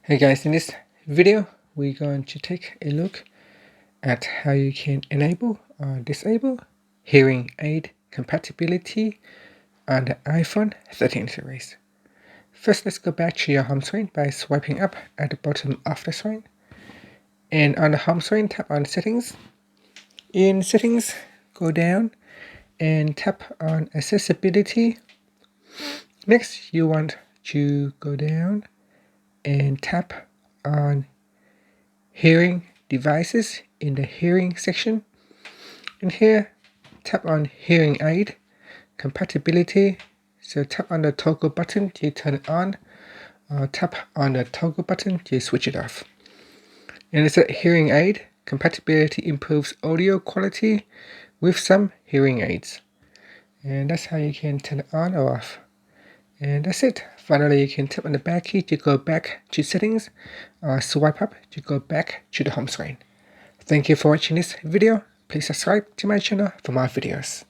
Hey guys, in this video we're going to take a look at how you can enable or disable hearing aid compatibility on the iPhone 13 series. First, let's go back to your home screen by swiping up at the bottom of the screen. And on the home screen, tap on Settings. In Settings, go down and tap on Accessibility. Next, you want to go down and tap on Hearing Devices in the Hearing section. And here, tap on Hearing Aid Compatibility. So tap on the toggle button to turn it on, or tap on the toggle button to switch it off. And it said Hearing Aid Compatibility improves audio quality with some hearing aids. And that's how you can turn it on or off. And that's it. Finally, you can tap on the back key to go back to Settings, or swipe up to go back to the home screen. Thank you for watching this video. Please subscribe to my channel for more videos.